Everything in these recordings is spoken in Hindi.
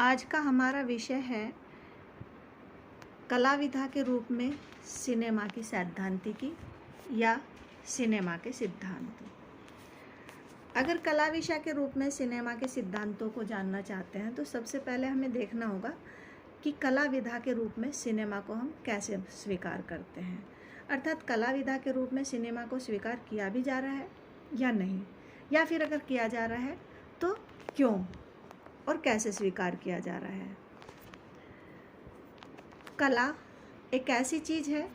आज का हमारा विषय है कला विधा के रूप में सिनेमा की सैद्धांतिकी या सिनेमा के सिद्धांत। अगर कला विषय के रूप में सिनेमा के सिद्धांतों को जानना चाहते हैं तो सबसे पहले हमें देखना होगा कि कला विधा के रूप में सिनेमा को हम कैसे स्वीकार करते हैं, अर्थात कला विधा के रूप में सिनेमा को स्वीकार किया भी जा रहा है या नहीं, या फिर अगर किया जा रहा है तो क्यों और कैसे स्वीकार किया जा रहा है। कला एक ऐसी चीज़ है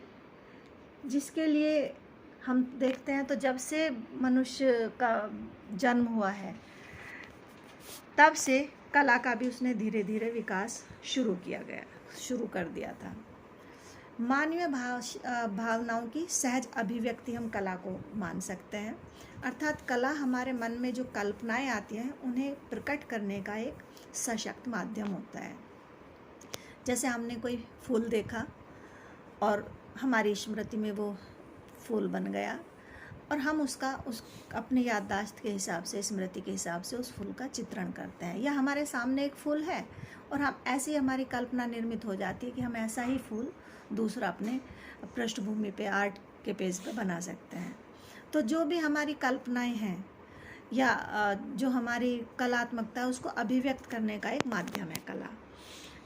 जिसके लिए हम देखते हैं तो जब से मनुष्य का जन्म हुआ है तब से कला का भी उसने धीरे धीरे विकास शुरू कर दिया था। मानवीय भावनाओं की सहज अभिव्यक्ति हम कला को मान सकते हैं, अर्थात कला हमारे मन में जो कल्पनाएं आती हैं उन्हें प्रकट करने का एक सशक्त माध्यम होता है। जैसे हमने कोई फूल देखा और हमारी स्मृति में वो फूल बन गया और हम उस अपने याददाश्त के हिसाब से, स्मृति के हिसाब से उस फूल का चित्रण करते हैं। या हमारे सामने एक फूल है और हम ऐसी हमारी कल्पना निर्मित हो जाती है कि हम ऐसा ही फूल दूसरा अपने पृष्ठभूमि पे, आर्ट के पेज पे बना सकते हैं। तो जो भी हमारी कल्पनाएं हैं या जो हमारी कलात्मकता है उसको अभिव्यक्त करने का एक माध्यम है कला,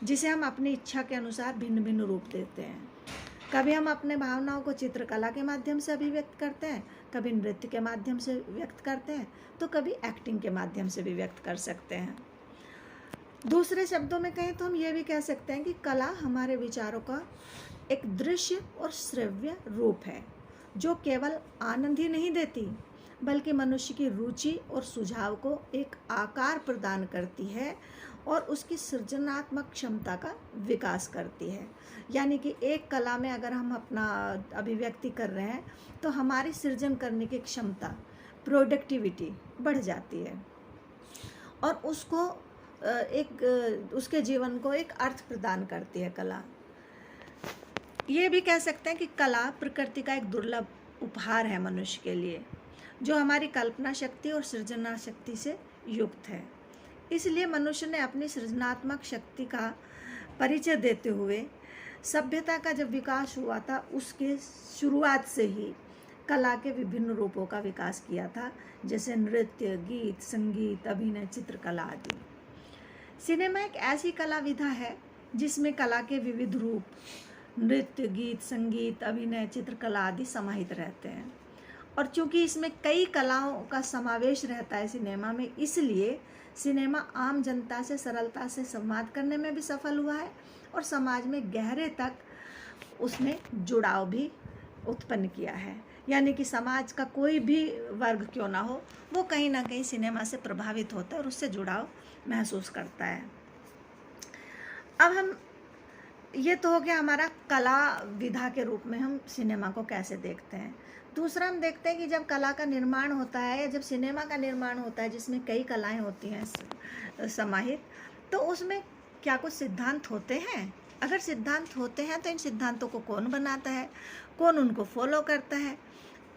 जिसे हम अपनी इच्छा के अनुसार भिन्न भिन्न रूप देते हैं। कभी हम अपने भावनाओं को चित्रकला के माध्यम से अभिव्यक्त करते हैं, कभी नृत्य के माध्यम से व्यक्त करते हैं, तो कभी एक्टिंग के माध्यम से भी व्यक्त कर सकते हैं। दूसरे शब्दों में कहें तो हम ये भी कह सकते हैं कि कला हमारे विचारों का एक दृश्य और श्रव्य रूप है जो केवल आनंद ही नहीं देती बल्कि मनुष्य की रुचि और सुझाव को एक आकार प्रदान करती है और उसकी सृजनात्मक क्षमता का विकास करती है। यानी कि एक कला में अगर हम अपना अभिव्यक्ति कर रहे हैं तो हमारी सृजन करने की क्षमता, प्रोडक्टिविटी बढ़ जाती है और उसके जीवन को एक अर्थ प्रदान करती है कला। ये भी कह सकते हैं कि कला प्रकृति का एक दुर्लभ उपहार है मनुष्य के लिए, जो हमारी कल्पना शक्ति और सृजना शक्ति से युक्त है। इसलिए मनुष्य ने अपनी सृजनात्मक शक्ति का परिचय देते हुए सभ्यता का जब विकास हुआ था उसके शुरुआत से ही कला के विभिन्न रूपों का विकास किया था, जैसे नृत्य, गीत, संगीत, अभिनय, चित्रकला आदि। सिनेमा एक ऐसी कला विधा है जिसमें कला के विविध रूप, नृत्य, गीत, संगीत, अभिनय, चित्रकला आदि समाहित रहते हैं। और चूंकि इसमें कई कलाओं का समावेश रहता है सिनेमा में, इसलिए सिनेमा आम जनता से सरलता से संवाद करने में भी सफल हुआ है और समाज में गहरे तक उसने जुड़ाव भी उत्पन्न किया है। यानी कि समाज का कोई भी वर्ग क्यों ना हो, वो कहीं ना कहीं सिनेमा से प्रभावित होता है और उससे जुड़ाव महसूस करता है। अब हम ये तो हो गया हमारा कला विधा के रूप में हम सिनेमा को कैसे देखते हैं। दूसरा हम देखते हैं कि जब कला का निर्माण होता है या जब सिनेमा का निर्माण होता है जिसमें कई कलाएं होती हैं समाहित, तो उसमें क्या कुछ सिद्धांत होते हैं? अगर सिद्धांत होते हैं तो इन सिद्धांतों को कौन बनाता है, कौन उनको फॉलो करता है,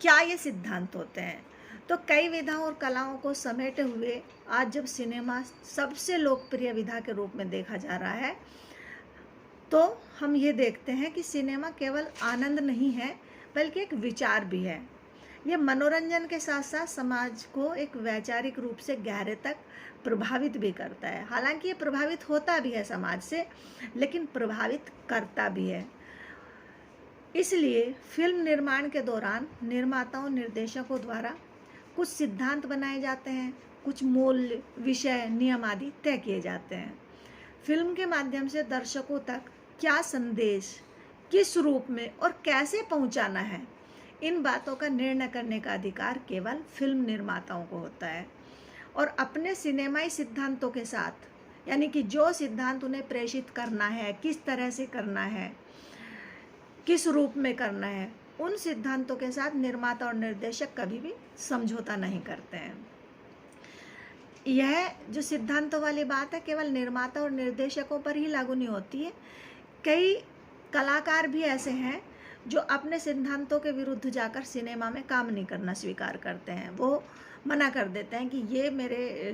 क्या ये सिद्धांत होते हैं? तो कई विधाओं और कलाओं को समेटे हुए आज जब सिनेमा सबसे लोकप्रिय विधा के रूप में देखा जा रहा है, तो हम ये देखते हैं कि सिनेमा केवल आनंद नहीं है बल्कि एक विचार भी है। ये मनोरंजन के साथ साथ समाज को एक वैचारिक रूप से गहरे तक प्रभावित भी करता है। हालांकि ये प्रभावित होता भी है समाज से, लेकिन प्रभावित करता भी है। इसलिए फिल्म निर्माण के दौरान निर्माताओं, निर्देशकों द्वारा कुछ सिद्धांत बनाए जाते हैं, कुछ मूल्य, विषय, नियम आदि तय किए जाते हैं। फिल्म के माध्यम से दर्शकों तक क्या संदेश, किस रूप में और कैसे पहुंचाना है, इन बातों का निर्णय करने का अधिकार केवल फिल्म निर्माताओं को होता है। और अपने सिनेमाई सिद्धांतों के साथ, यानी कि जो सिद्धांत उन्हें प्रेषित करना है, किस तरह से करना है, किस रूप में करना है, उन सिद्धांतों के साथ निर्माता और निर्देशक कभी भी समझौता नहीं करते हैं। यह जो सिद्धांतों वाली बात है केवल निर्माता और निर्देशकों पर ही लागू नहीं होती है। कई कलाकार भी ऐसे हैं जो अपने सिद्धांतों के विरुद्ध जाकर सिनेमा में काम नहीं करना स्वीकार करते हैं। वो मना कर देते हैं कि ये मेरे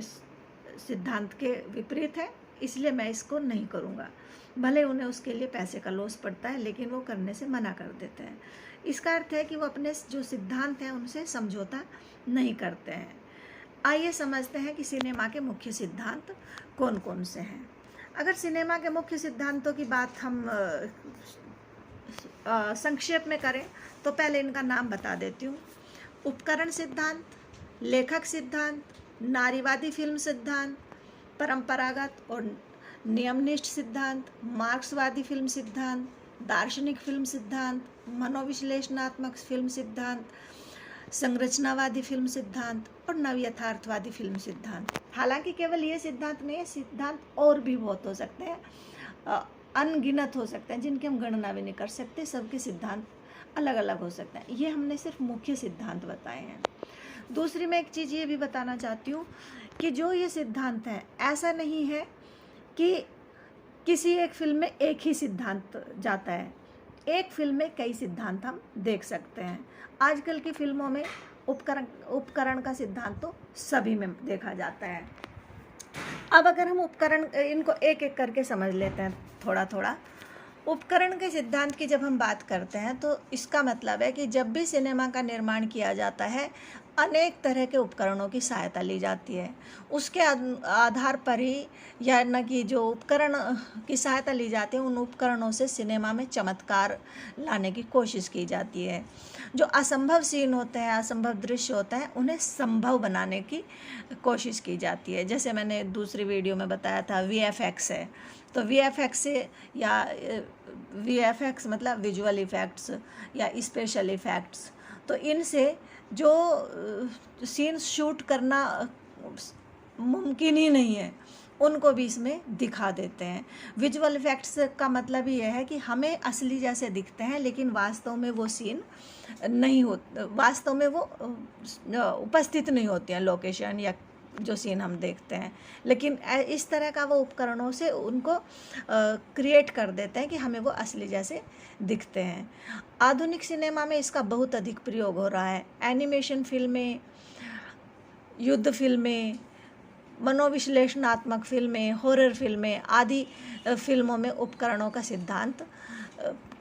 सिद्धांत के विपरीत है, इसलिए मैं इसको नहीं करूँगा। भले उन्हें उसके लिए पैसे का लॉस पड़ता है, लेकिन वो करने से मना कर देते हैं। इसका अर्थ है कि वो अपने जो सिद्धांत हैं उनसे समझौता नहीं करते हैं। आइए समझते हैं कि सिनेमा के मुख्य सिद्धांत कौन कौन से हैं। अगर सिनेमा के मुख्य सिद्धांतों की बात हम संक्षेप में करें तो पहले इनका नाम बता देती हूँ। उपकरण सिद्धांत, लेखक सिद्धांत, नारीवादी फिल्म सिद्धांत, परंपरागत और नियमनिष्ठ सिद्धांत, मार्क्सवादी फिल्म सिद्धांत, दार्शनिक फिल्म सिद्धांत, मनोविश्लेषणात्मक फिल्म सिद्धांत, संरचनावादी फिल्म सिद्धांत और नवयथार्थवादी फिल्म सिद्धांत। हालांकि केवल ये सिद्धांत नहीं है, सिद्धांत और भी बहुत हो सकते हैं, अनगिनत हो सकते हैं, जिनकी हम गणना भी नहीं कर सकते। सबके सिद्धांत अलग अलग हो सकते हैं। ये हमने सिर्फ मुख्य सिद्धांत बताए हैं। दूसरी मैं एक चीज़ ये भी बताना चाहती हूँ कि जो ये सिद्धांत हैं, ऐसा नहीं है कि किसी एक फिल्म में एक ही सिद्धांत जाता है। एक फिल्म में कई सिद्धांत हम देख सकते हैं। आजकल की फिल्मों में उपकरण का सिद्धांत तो सभी में देखा जाता है। अब अगर हम उपकरण इनको एक एक करके समझ लेते हैं थोड़ा थोड़ा। उपकरण के सिद्धांत की जब हम बात करते हैं तो इसका मतलब है कि जब भी सिनेमा का निर्माण किया जाता है, अनेक तरह के उपकरणों की सहायता ली जाती है। उसके आधार पर ही, या न कि जो उपकरण की सहायता ली जाती है, उन उपकरणों से सिनेमा में चमत्कार लाने की कोशिश की जाती है। जो असंभव सीन होते हैं, असंभव दृश्य होते हैं, उन्हें संभव बनाने की कोशिश की जाती है। जैसे मैंने दूसरी वीडियो में बताया था, VFX है। तो VFX से, या VFX मतलब विजुअल इफ़ेक्ट्स या स्पेशल इफ़ेक्ट्स, तो इनसे जो सीन शूट करना मुमकिन ही नहीं है, उनको भी इसमें दिखा देते हैं। विजुअल इफ़ेक्ट्स का मतलब ये है कि हमें असली जैसे दिखते हैं, लेकिन वास्तव में वो सीन नहीं हो, वास्तव में वो उपस्थित नहीं होती हैं लोकेशन या जो सीन हम देखते हैं, लेकिन इस तरह का वो उपकरणों से उनको क्रिएट कर देते हैं कि हमें वो असली जैसे दिखते हैं। आधुनिक सिनेमा में इसका बहुत अधिक प्रयोग हो रहा है। एनिमेशन फिल्में, युद्ध फिल्में, मनोविश्लेषणात्मक फिल्में, हॉरर फिल्में आदि फिल्मों में उपकरणों का सिद्धांत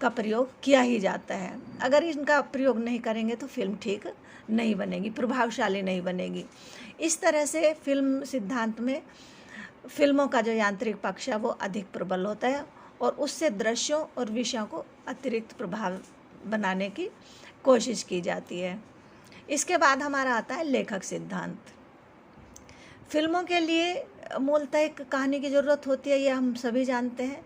का प्रयोग किया ही जाता है। अगर इनका प्रयोग नहीं करेंगे तो फिल्म ठीक नहीं बनेगी, प्रभावशाली नहीं बनेगी। इस तरह से फिल्म सिद्धांत में फिल्मों का जो यांत्रिक पक्ष है वो अधिक प्रबल होता है, और उससे दृश्यों और विषयों को अतिरिक्त प्रभाव बनाने की कोशिश की जाती है। इसके बाद हमारा आता है लेखक सिद्धांत। फिल्मों के लिए मूलतः एक कहानी की ज़रूरत होती है, ये हम सभी जानते हैं,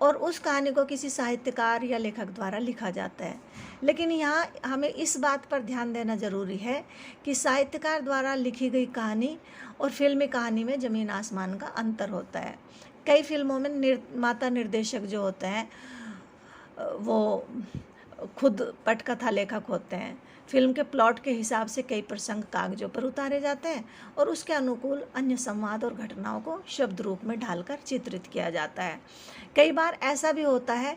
और उस कहानी को किसी साहित्यकार या लेखक द्वारा लिखा जाता है। लेकिन यहाँ हमें इस बात पर ध्यान देना ज़रूरी है कि साहित्यकार द्वारा लिखी गई कहानी और फिल्मी कहानी में ज़मीन आसमान का अंतर होता है। कई फिल्मों में निर्माता निर्देशक जो होते हैं वो खुद पटकथा लेखक होते हैं। फिल्म के प्लॉट के हिसाब से कई प्रसंग कागजों पर उतारे जाते हैं और उसके अनुकूल अन्य संवाद और घटनाओं को शब्द रूप में ढालकर चित्रित किया जाता है। कई बार ऐसा भी होता है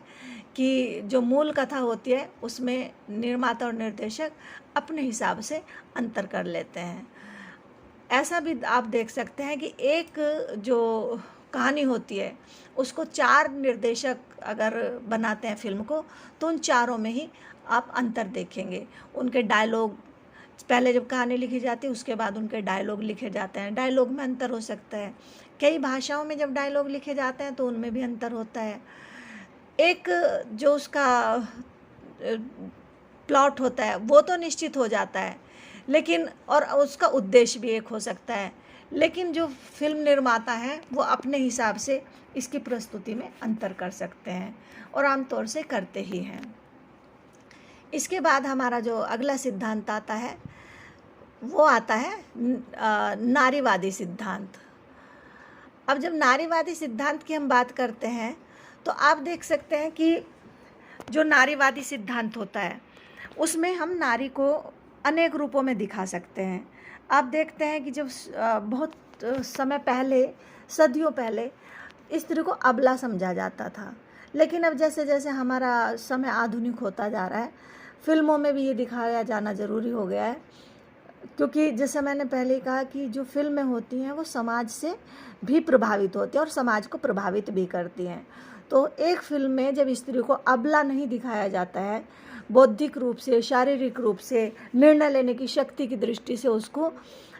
कि जो मूल कथा होती है उसमें निर्माता और निर्देशक अपने हिसाब से अंतर कर लेते हैं। ऐसा भी आप देख सकते हैं कि एक जो कहानी होती है उसको 4 निर्देशक अगर बनाते हैं फिल्म को, तो उन चारों में ही आप अंतर देखेंगे। उनके डायलॉग, पहले जब कहानी लिखी जाती है उसके बाद उनके डायलॉग लिखे जाते हैं, डायलॉग में अंतर हो सकता है। कई भाषाओं में जब डायलॉग लिखे जाते हैं तो उनमें भी अंतर होता है। एक जो उसका प्लॉट होता है वो तो निश्चित हो जाता है, लेकिन और उसका उद्देश्य भी एक हो सकता है, लेकिन जो फिल्म निर्माता हैं वो अपने हिसाब से इसकी प्रस्तुति में अंतर कर सकते हैं और आमतौर से करते ही हैं। इसके बाद हमारा जो अगला सिद्धांत आता है वो आता है नारीवादी सिद्धांत। अब जब नारीवादी सिद्धांत की हम बात करते हैं तो आप देख सकते हैं कि जो नारीवादी सिद्धांत होता है उसमें हम नारी को अनेक रूपों में दिखा सकते हैं। आप देखते हैं कि जब बहुत समय पहले, सदियों पहले, स्त्री को अबला समझा जाता था, लेकिन अब जैसे जैसे हमारा समय आधुनिक होता जा रहा है, फिल्मों में भी ये दिखाया जाना ज़रूरी हो गया है क्योंकि जैसे मैंने पहले कहा कि जो फ़िल्में होती हैं वो समाज से भी प्रभावित होती हैं और समाज को प्रभावित भी करती हैं। तो एक फ़िल्म में जब स्त्री को अबला नहीं दिखाया जाता है, बौद्धिक रूप से, शारीरिक रूप से, निर्णय लेने की शक्ति की दृष्टि से उसको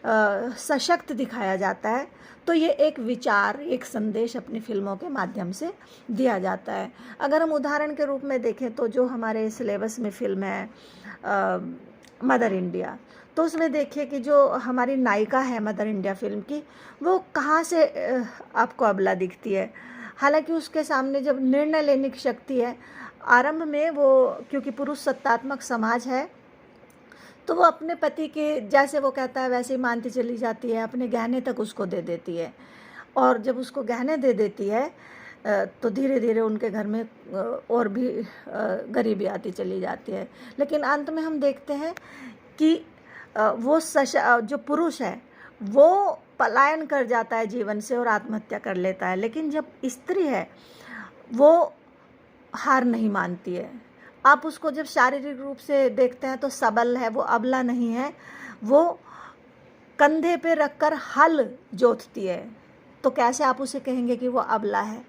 सशक्त दिखाया जाता है, तो ये एक विचार, एक संदेश अपनी फ़िल्मों के माध्यम से दिया जाता है। अगर हम उदाहरण के रूप में देखें तो जो हमारे सिलेबस में फ़िल्म है मदर इंडिया, तो उसमें देखिए कि जो हमारी नायिका है मदर इंडिया फ़िल्म की, वो कहाँ से आपको अबला दिखती है। हालांकि उसके सामने जब निर्णय लेने की शक्ति है, आरंभ में वो, क्योंकि पुरुष सत्तात्मक समाज है, तो वो अपने पति के जैसे वो कहता है वैसे ही मानती चली जाती है, अपने गहने तक उसको दे देती है। और जब उसको गहने दे देती है तो धीरे धीरे उनके घर में और भी गरीबी आती चली जाती है। लेकिन अंत में हम देखते हैं कि वो जो पुरुष है वो पलायन कर जाता है जीवन से और आत्महत्या कर लेता है। लेकिन जब स्त्री है वो हार नहीं मानती है। आप उसको जब शारीरिक रूप से देखते हैं तो सबल है, वो अबला नहीं है, वो कंधे पे रखकर हल जोतती है। तो कैसे आप उसे कहेंगे कि वो अबला है?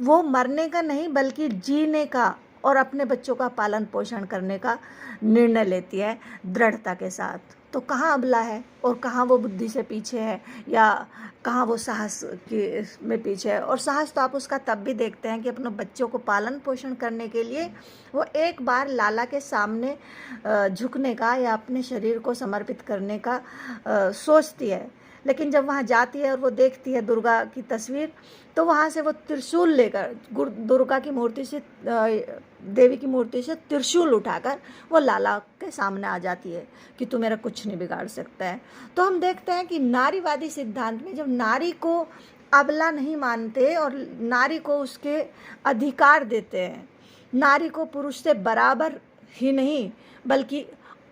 वो मरने का नहीं बल्कि जीने का और अपने बच्चों का पालन पोषण करने का निर्णय लेती है दृढ़ता के साथ। तो कहाँ अबला है और कहाँ वो बुद्धि से पीछे है या कहाँ वो साहस के में पीछे है। और साहस तो आप उसका तब भी देखते हैं कि अपने बच्चों को पालन पोषण करने के लिए वो एक बार लाला के सामने झुकने का या अपने शरीर को समर्पित करने का सोचती है। लेकिन जब वहाँ जाती है और वो देखती है दुर्गा की तस्वीर, तो वहाँ से वो त्रिशूल लेकर दुर्गा की मूर्ति से, देवी की मूर्ति से त्रिशूल उठाकर वो लाला के सामने आ जाती है कि तू मेरा कुछ नहीं बिगाड़ सकता है। तो हम देखते हैं कि नारीवादी सिद्धांत में जब नारी को अबला नहीं मानते और नारी को उसके अधिकार देते हैं, नारी को पुरुष से बराबर ही नहीं बल्कि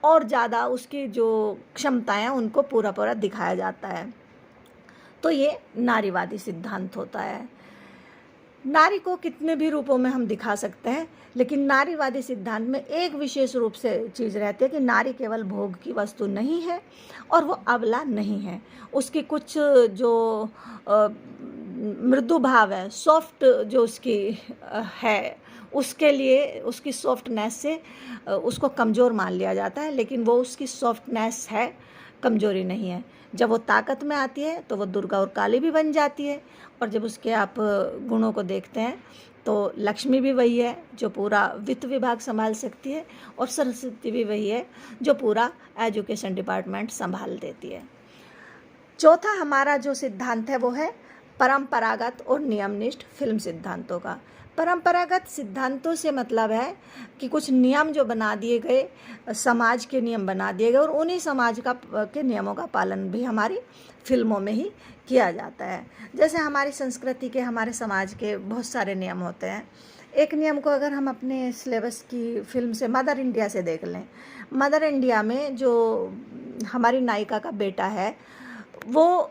और ज़्यादा उसकी जो क्षमताएं हैं उनको पूरा पूरा दिखाया जाता है, तो ये नारीवादी सिद्धांत होता है। नारी को कितने भी रूपों में हम दिखा सकते हैं, लेकिन नारीवादी सिद्धांत में एक विशेष रूप से चीज़ रहती है कि नारी केवल भोग की वस्तु नहीं है और वो अबला नहीं है। उसकी कुछ जो मृदु भाव है, सॉफ्ट जो उसकी है, उसके लिए उसकी सॉफ्टनेस से उसको कमज़ोर मान लिया जाता है, लेकिन वो उसकी सॉफ्टनेस है, कमज़ोरी नहीं है। जब वो ताकत में आती है तो वो दुर्गा और काली भी बन जाती है। और जब उसके आप गुणों को देखते हैं तो लक्ष्मी भी वही है जो पूरा वित्त विभाग संभाल सकती है और सरस्वती भी वही है जो पूरा एजुकेशन डिपार्टमेंट संभाल देती है। चौथा हमारा जो सिद्धांत है वो है परंपरागत और नियमनिष्ठ फिल्म सिद्धांतों का। परंपरागत सिद्धांतों से मतलब है कि कुछ नियम जो बना दिए गए, समाज के नियम बना दिए गए और उन्हीं समाज के नियमों का पालन भी हमारी फिल्मों में ही किया जाता है। जैसे हमारी संस्कृति के, हमारे समाज के बहुत सारे नियम होते हैं। एक नियम को अगर हम अपने सिलेबस की फिल्म से मदर इंडिया से देख लें, मदर इंडिया में जो हमारी नायिका का बेटा है वो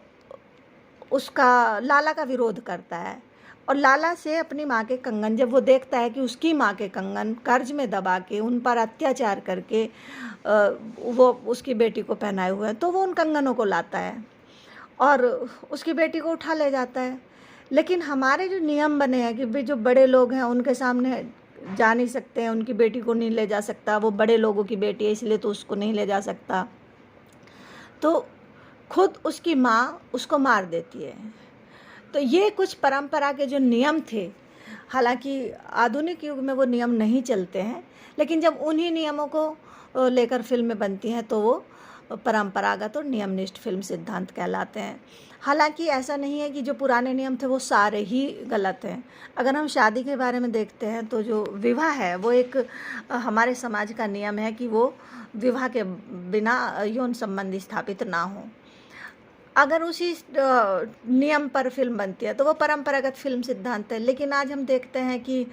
उसका लाला का विरोध करता है और लाला से अपनी माँ के कंगन, जब वो देखता है कि उसकी माँ के कंगन कर्ज में दबा के उन पर अत्याचार करके वो उसकी बेटी को पहनाए हुए हैं, तो वो उन कंगनों को लाता है और उसकी बेटी को उठा ले जाता है। लेकिन हमारे जो नियम बने हैं कि भाई जो बड़े लोग हैं उनके सामने जा नहीं सकते हैं, उनकी बेटी को नहीं ले जा सकता, वो बड़े लोगों की बेटी है इसलिए तो उसको नहीं ले जा सकता, तो खुद उसकी माँ उसको मार देती है। तो ये कुछ परंपरा के जो नियम थे, हालांकि आधुनिक युग में वो नियम नहीं चलते हैं, लेकिन जब उन्हीं नियमों को लेकर फिल्में बनती हैं तो वो परंपरागत और नियमनिष्ठ फिल्म सिद्धांत कहलाते हैं। हालांकि ऐसा नहीं है कि जो पुराने नियम थे वो सारे ही गलत हैं। अगर हम शादी के बारे में देखते हैं तो जो विवाह है वो एक हमारे समाज का नियम है कि वो विवाह के बिना यौन संबंध स्थापित ना हो। अगर उसी नियम पर फिल्म बनती है तो वो परंपरागत फिल्म सिद्धांत है। लेकिन आज हम देखते हैं कि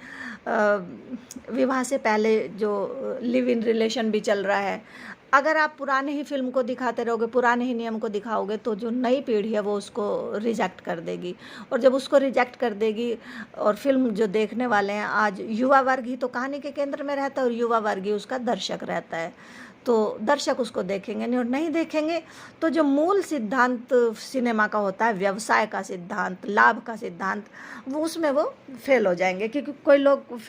विवाह से पहले जो लिव इन रिलेशन भी चल रहा है। अगर आप पुराने ही फिल्म को दिखाते रहोगे, पुराने ही नियम को दिखाओगे, तो जो नई पीढ़ी है वो उसको रिजेक्ट कर देगी। और जब उसको रिजेक्ट कर देगी और फिल्म जो देखने वाले हैं, आज युवा वर्ग ही तो कहानी के केंद्र में रहता है और युवा वर्ग ही उसका दर्शक रहता है। तो दर्शक उसको देखेंगे नहीं, और नहीं देखेंगे तो जो मूल सिद्धांत सिनेमा का होता है, व्यवसाय का सिद्धांत, लाभ का सिद्धांत, वो उसमें वो फेल हो जाएंगे। क्योंकि कोई लोग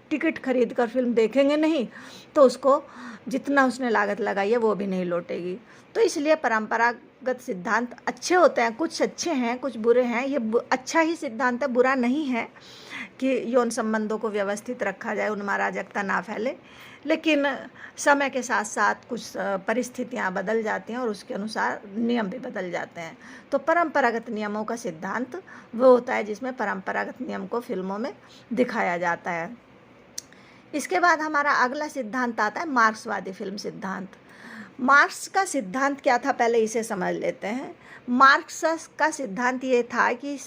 टिकट खरीद कर फिल्म देखेंगे नहीं, तो उसको जितना उसने लागत लगाई है वो भी नहीं लौटेगी। तो इसलिए परंपरागत सिद्धांत अच्छे होते हैं, कुछ अच्छे हैं कुछ बुरे हैं। ये अच्छा ही सिद्धांत है, बुरा नहीं है कि यौन संबंधों को व्यवस्थित रखा जाए, उनमें अराजकता ना फैले। लेकिन समय के साथ साथ कुछ परिस्थितियां बदल जाती हैं और उसके अनुसार नियम भी बदल जाते हैं। तो परंपरागत नियमों का सिद्धांत वो होता है जिसमें परंपरागत नियम को फिल्मों में दिखाया जाता है। इसके बाद हमारा अगला सिद्धांत आता है मार्क्सवादी फिल्म सिद्धांत। मार्क्स का सिद्धांत क्या था, पहले इसे समझ लेते हैं। मार्क्स का सिद्धांत ये था कि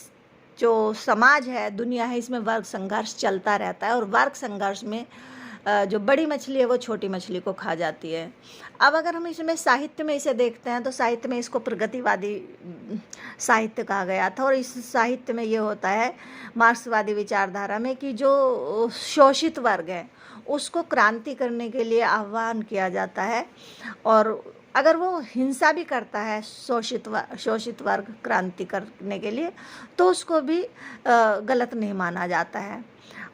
जो समाज है, दुनिया है, इसमें वर्ग संघर्ष चलता रहता है, और वर्ग संघर्ष में जो बड़ी मछली है वो छोटी मछली को खा जाती है। अब अगर हम इसमें साहित्य में इसे देखते हैं तो साहित्य में इसको प्रगतिवादी साहित्य कहा गया था। और इस साहित्य में ये होता है मार्क्सवादी विचारधारा में कि जो शोषित वर्ग है उसको क्रांति करने के लिए आह्वान किया जाता है, और अगर वो हिंसा भी करता है शोषित वर्ग क्रांति करने के लिए, तो उसको भी गलत नहीं माना जाता है।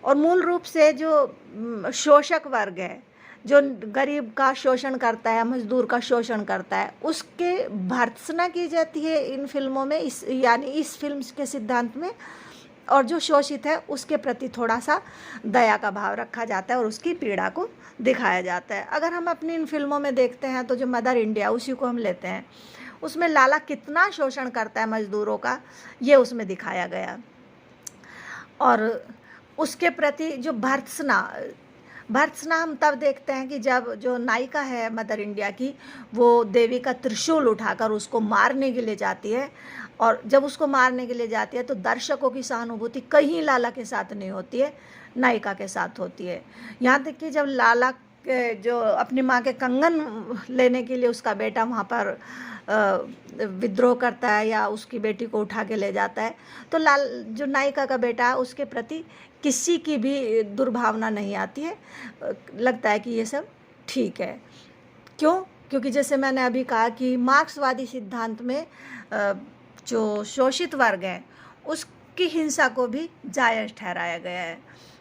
और मूल रूप से जो शोषक वर्ग है, जो गरीब का शोषण करता है, मजदूर का शोषण करता है, उसके भर्त्सना की जाती है इन फिल्मों में, यानी इस फिल्म के सिद्धांत में। और जो शोषित है उसके प्रति थोड़ा सा दया का भाव रखा जाता है और उसकी पीड़ा को दिखाया जाता है। अगर हम अपनी इन फिल्मों में देखते हैं तो जो मदर इंडिया, उसी को हम लेते हैं, उसमें लाला कितना शोषण करता है मजदूरों का, ये उसमें दिखाया गया। और उसके प्रति जो भर्त्सना हम तब देखते हैं कि जब जो नायिका है मदर इंडिया की, वो देवी का त्रिशूल उठाकर उसको मारने के लिए जाती है, और जब उसको मारने के लिए जाती है तो दर्शकों की सहानुभूति कहीं लाला के साथ नहीं होती है, नायिका के साथ होती है। यहाँ तक कि जब लाला जो अपनी माँ के कंगन लेने के लिए उसका बेटा वहाँ पर विद्रोह करता है या उसकी बेटी को उठा के ले जाता है, तो जो नायिका का बेटा है उसके प्रति किसी की भी दुर्भावना नहीं आती है, लगता है कि ये सब ठीक है। क्यों? क्योंकि जैसे मैंने अभी कहा कि मार्क्सवादी सिद्धांत में जो शोषित वर्ग हैं उसकी हिंसा को भी जायज़ ठहराया गया है।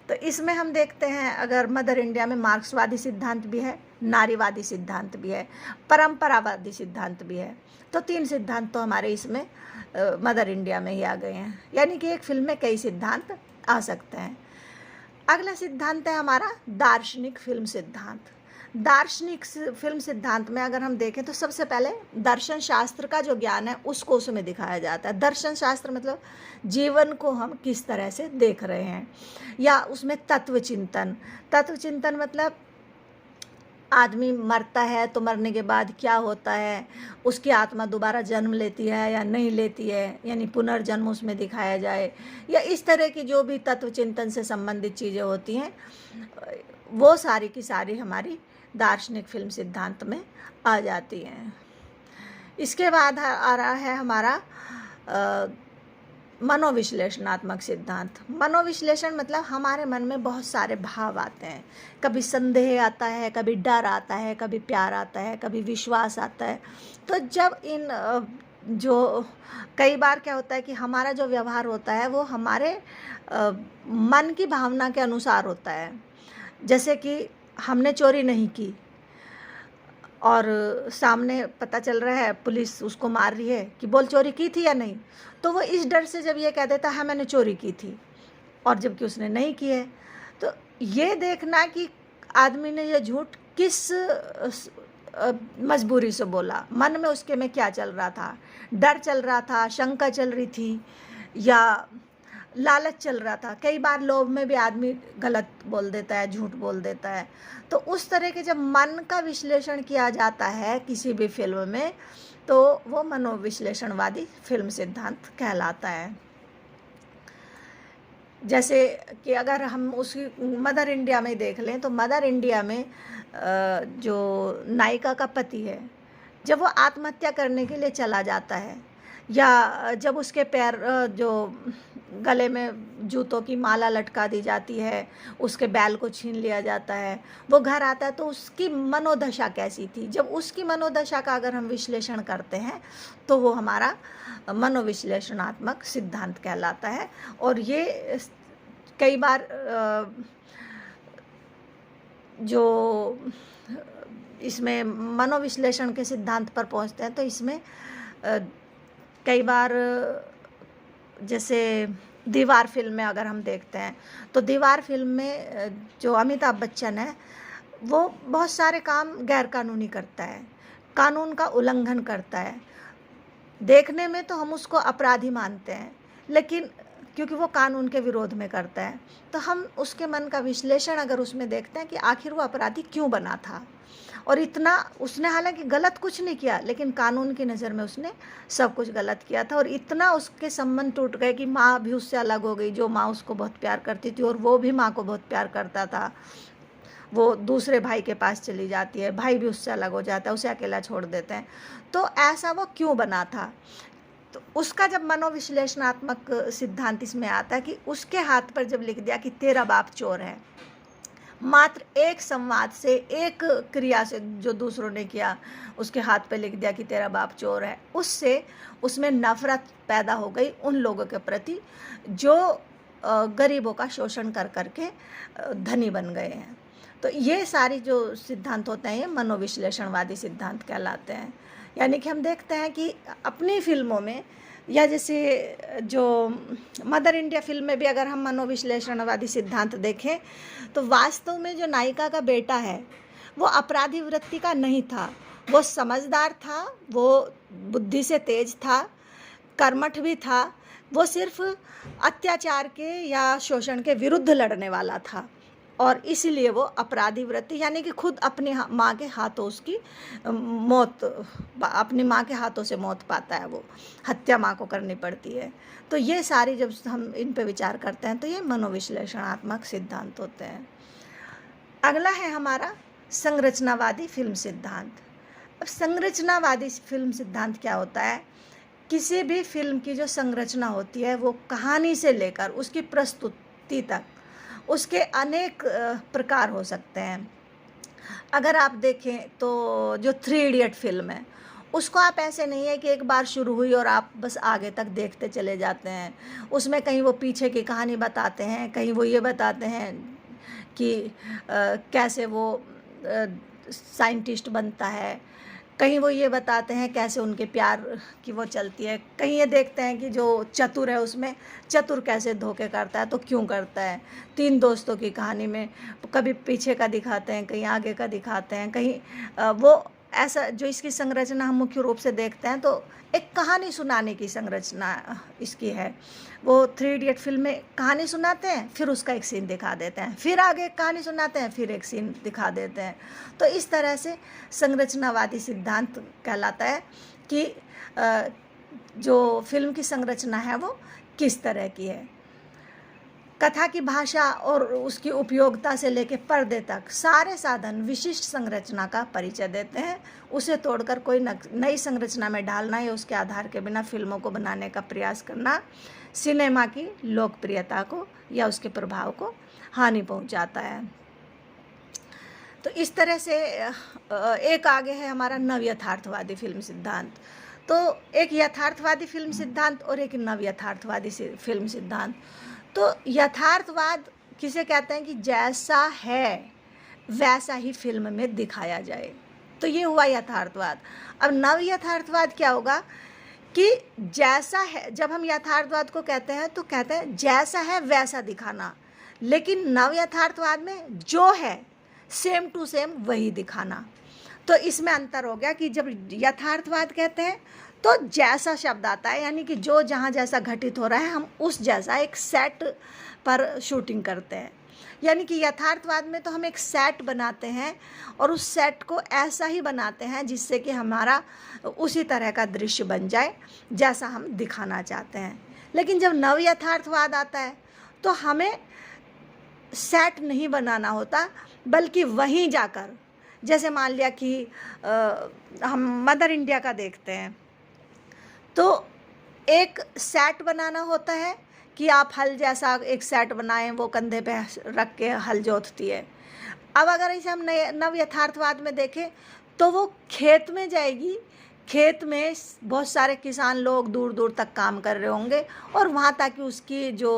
तो इसमें हम देखते हैं, अगर मदर इंडिया में मार्क्सवादी सिद्धांत भी है, नारीवादी सिद्धांत भी है, परंपरावादी सिद्धांत भी है। तो 3 सिद्धांत तो हमारे इसमें मदर इंडिया में ही आ गए हैं, यानी कि एक फिल्म में कई सिद्धांत आ सकते हैं। अगला सिद्धांत है हमारा दार्शनिक फिल्म सिद्धांत। दार्शनिक फिल्म सिद्धांत में अगर हम देखें तो सबसे पहले दर्शन शास्त्र का जो ज्ञान है उसको उसमें दिखाया जाता है। दर्शन शास्त्र मतलब जीवन को हम किस तरह से देख रहे हैं, या उसमें तत्व चिंतन मतलब आदमी मरता है तो मरने के बाद क्या होता है, उसकी आत्मा दोबारा जन्म लेती है या नहीं लेती है, यानी पुनर्जन्म उसमें दिखाया जाए, या इस तरह की जो भी तत्व चिंतन से संबंधित चीज़ें होती हैं वो सारी की सारी हमारी दार्शनिक फिल्म सिद्धांत में आ जाती हैं। इसके बाद आ रहा है हमारा मनोविश्लेषणात्मक सिद्धांत। मनोविश्लेषण मतलब हमारे मन में बहुत सारे भाव आते हैं, कभी संदेह आता है, कभी डर आता है, कभी प्यार आता है, कभी विश्वास आता है। तो जब इन जो कई बार क्या होता है कि हमारा जो व्यवहार होता है वो हमारे मन की भावना के अनुसार होता है। जैसे कि हमने चोरी नहीं की और सामने पता चल रहा है, पुलिस उसको मार रही है कि बोल चोरी की थी या नहीं, तो वो इस डर से जब ये कह देता है मैंने चोरी की थी, और जबकि उसने नहीं की है, तो ये देखना कि आदमी ने ये झूठ किस मजबूरी से बोला, मन में उसके में क्या चल रहा था, डर चल रहा था, शंका चल रही थी, या लालच चल रहा था। कई बार लोभ में भी आदमी गलत बोल देता है, झूठ बोल देता है। तो उस तरह के जब मन का विश्लेषण किया जाता है किसी भी फिल्म में, तो वो मनोविश्लेषणवादी फिल्म सिद्धांत कहलाता है। जैसे कि अगर हम उसी मदर इंडिया में देख लें तो मदर इंडिया में जो नायिका का पति है, जब वो आत्महत्या करने के लिए चला जाता है, या जब उसके पैर जो गले में जूतों की माला लटका दी जाती है, उसके बैल को छीन लिया जाता है, वो घर आता है तो उसकी मनोदशा कैसी थी। जब उसकी मनोदशा का अगर हम विश्लेषण करते हैं तो वो हमारा मनोविश्लेषणात्मक सिद्धांत कहलाता है। और ये कई बार जो इसमें मनोविश्लेषण के सिद्धांत पर पहुंचते हैं तो इसमें कई बार जैसे दीवार फिल्म में अगर हम देखते हैं तो दीवार फिल्म में जो अमिताभ बच्चन है वो बहुत सारे काम गैर कानूनी करता है, कानून का उल्लंघन करता है। देखने में तो हम उसको अपराधी मानते हैं, लेकिन क्योंकि वो कानून के विरोध में करता है तो हम उसके मन का विश्लेषण अगर उसमें देखते हैं कि आखिर वो अपराधी क्यों बना था। और इतना उसने हालांकि गलत कुछ नहीं किया, लेकिन कानून की नज़र में उसने सब कुछ गलत किया था। और इतना उसके संबंध टूट गए कि माँ भी उससे अलग हो गई, जो माँ उसको बहुत प्यार करती थी और वो भी माँ को बहुत प्यार करता था। वो दूसरे भाई के पास चली जाती है, भाई भी उससे अलग हो जाता है, उसे अकेला छोड़ देते हैं। तो ऐसा वो क्यों बना था, तो उसका जब मनोविश्लेषणात्मक सिद्धांत इसमें आता है कि उसके हाथ पर जब लिख दिया कि तेरा बाप चोर है, मात्र एक संवाद से, एक क्रिया से जो दूसरों ने किया, उसके हाथ पे लिख दिया कि तेरा बाप चोर है, उससे उसमें नफरत पैदा हो गई उन लोगों के प्रति जो गरीबों का शोषण कर करके धनी बन गए हैं। तो ये सारी जो सिद्धांत होते हैं ये मनोविश्लेषणवादी सिद्धांत कहलाते हैं। यानी कि हम देखते हैं कि अपनी फिल्मों में, या जैसे जो मदर इंडिया फिल्म में भी अगर हम मनोविश्लेषणवादी सिद्धांत देखें तो वास्तव में जो नायिका का बेटा है वो अपराधी वृत्ति का नहीं था, वो समझदार था, वो बुद्धि से तेज था, कर्मठ भी था, वो सिर्फ अत्याचार के या शोषण के विरुद्ध लड़ने वाला था। और इसीलिए वो अपराधी वृत्ति यानी कि खुद अपनी माँ के हाथों उसकी मौत, अपनी माँ के हाथों से मौत पाता है, वो हत्या माँ को करनी पड़ती है। तो ये सारी जब हम इन पे विचार करते हैं तो ये मनोविश्लेषणात्मक सिद्धांत होते हैं। अगला है हमारा संरचनावादी फिल्म सिद्धांत। अब संरचनावादी फिल्म सिद्धांत क्या होता है, किसी भी फिल्म की जो संरचना होती है वो कहानी से लेकर उसकी प्रस्तुति तक उसके अनेक प्रकार हो सकते हैं। अगर आप देखें तो जो 3 इडियट फिल्म है उसको आप ऐसे नहीं है कि एक बार शुरू हुई और आप बस आगे तक देखते चले जाते हैं। उसमें कहीं वो पीछे की कहानी बताते हैं, कहीं वो ये बताते हैं कि कैसे वो साइंटिस्ट बनता है, कहीं वो ये बताते हैं कैसे उनके प्यार की वो चलती है, कहीं ये देखते हैं कि जो चतुर है उसमें चतुर कैसे धोखे करता है तो क्यों करता है। 3 दोस्तों की कहानी में कभी पीछे का दिखाते हैं, कहीं आगे का दिखाते हैं, कहीं वो ऐसा जो इसकी संरचना हम मुख्य रूप से देखते हैं तो एक कहानी सुनाने की संरचना इसकी है। वो 3 इडियट फिल्म में कहानी सुनाते हैं, फिर उसका एक सीन दिखा देते हैं, फिर आगे कहानी सुनाते हैं, फिर एक सीन दिखा देते हैं। तो इस तरह से संरचनावादी सिद्धांत कहलाता है कि जो फिल्म की संरचना है वो किस तरह की है। कथा की भाषा और उसकी उपयोगिता से लेकर पर्दे तक सारे साधन विशिष्ट संरचना का परिचय देते हैं। उसे तोड़कर कोई नई संरचना में डालना या उसके आधार के बिना फिल्मों को बनाने का प्रयास करना सिनेमा की लोकप्रियता को या उसके प्रभाव को हानि पहुंचाता है। तो इस तरह से एक आगे है हमारा नव यथार्थवादी फिल्म सिद्धांत। तो एक यथार्थवादी फिल्म सिद्धांत और एक नव यथार्थवादी फिल्म सिद्धांत। तो यथार्थवाद किसे कहते हैं कि जैसा है वैसा ही फिल्म में दिखाया जाए, तो ये हुआ यथार्थवाद। अब नव यथार्थवाद क्या होगा कि जैसा है, जब हम यथार्थवाद को कहते हैं तो कहते हैं जैसा है वैसा दिखाना, लेकिन नव यथार्थवाद में जो है सेम टू सेम वही दिखाना। तो इसमें अंतर हो गया कि जब यथार्थवाद कहते हैं तो जैसा शब्द आता है, यानी कि जो जहाँ जैसा घटित हो रहा है हम उस जैसा एक सेट पर शूटिंग करते हैं। यानी कि यथार्थवाद में तो हम एक सेट बनाते हैं और उस सेट को ऐसा ही बनाते हैं जिससे कि हमारा उसी तरह का दृश्य बन जाए जैसा हम दिखाना चाहते हैं। लेकिन जब नव यथार्थवाद आता है तो हमें सेट नहीं बनाना होता, बल्कि वहीं जाकर, जैसे मान लिया कि हम मदर इंडिया का देखते हैं तो एक सेट बनाना होता है कि आप हल जैसा एक सेट बनाएं, वो कंधे पे रख के हल जोतती है। अब अगर इसे हम नव यथार्थवाद में देखें तो वो खेत में जाएगी, खेत में बहुत सारे किसान लोग दूर दूर तक काम कर रहे होंगे और वहाँ ताकि उसकी जो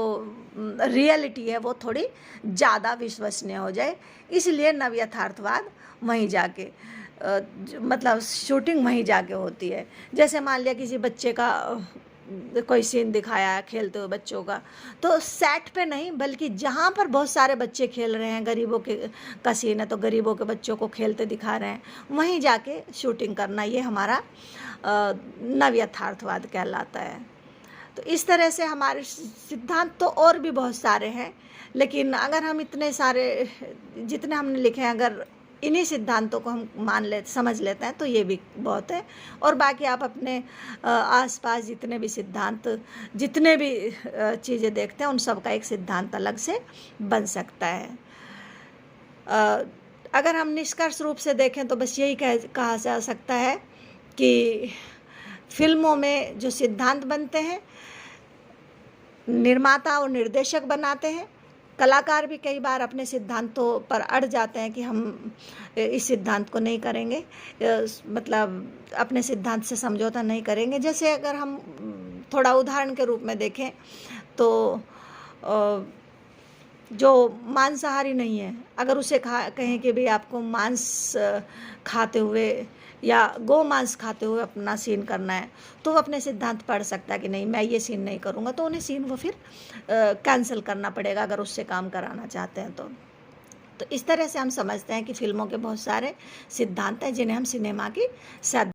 रियलिटी है वो थोड़ी ज़्यादा विश्वसनीय हो जाए, इसलिए नव यथार्थवाद वहीं जाके मतलब शूटिंग वहीं जाके होती है। जैसे मान लिया किसी बच्चे का कोई सीन दिखाया है खेलते हुए बच्चों का, तो सेट पे नहीं बल्कि जहाँ पर बहुत सारे बच्चे खेल रहे हैं, गरीबों के का सीन है तो गरीबों के बच्चों को खेलते दिखा रहे हैं, वहीं जाके शूटिंग करना, ये हमारा नव यथार्थवाद कहलाता है। तो इस तरह से हमारे सिद्धांत तो और भी बहुत सारे हैं, लेकिन अगर हम इतने सारे जितने हमने लिखे हैं अगर इन्हीं सिद्धांतों को हम समझ लेते हैं तो ये भी बहुत है। और बाकी आप अपने आसपास जितने भी सिद्धांत, जितने भी चीज़ें देखते हैं, उन सब का एक सिद्धांत अलग से बन सकता है। अगर हम निष्कर्ष रूप से देखें तो बस यही कहा जा सकता है कि फिल्मों में जो सिद्धांत बनते हैं निर्माता और निर्देशक बनाते हैं, कलाकार भी कई बार अपने सिद्धांतों पर अड़ जाते हैं कि हम इस सिद्धांत को नहीं करेंगे, मतलब अपने सिद्धांत से समझौता नहीं करेंगे। जैसे अगर हम थोड़ा उदाहरण के रूप में देखें तो जो मांसाहारी नहीं है, अगर उसे कहें कि भाई आपको मांस खाते हुए या गो मांस खाते हुए अपना सीन करना है, तो वो अपने सिद्धांत पढ़ सकता है कि नहीं मैं ये सीन नहीं करूँगा, तो उन्हें सीन वो फिर कैंसिल करना पड़ेगा अगर उससे काम कराना चाहते हैं तो इस तरह से हम समझते हैं कि फिल्मों के बहुत सारे सिद्धांत हैं जिन्हें हम सिनेमा की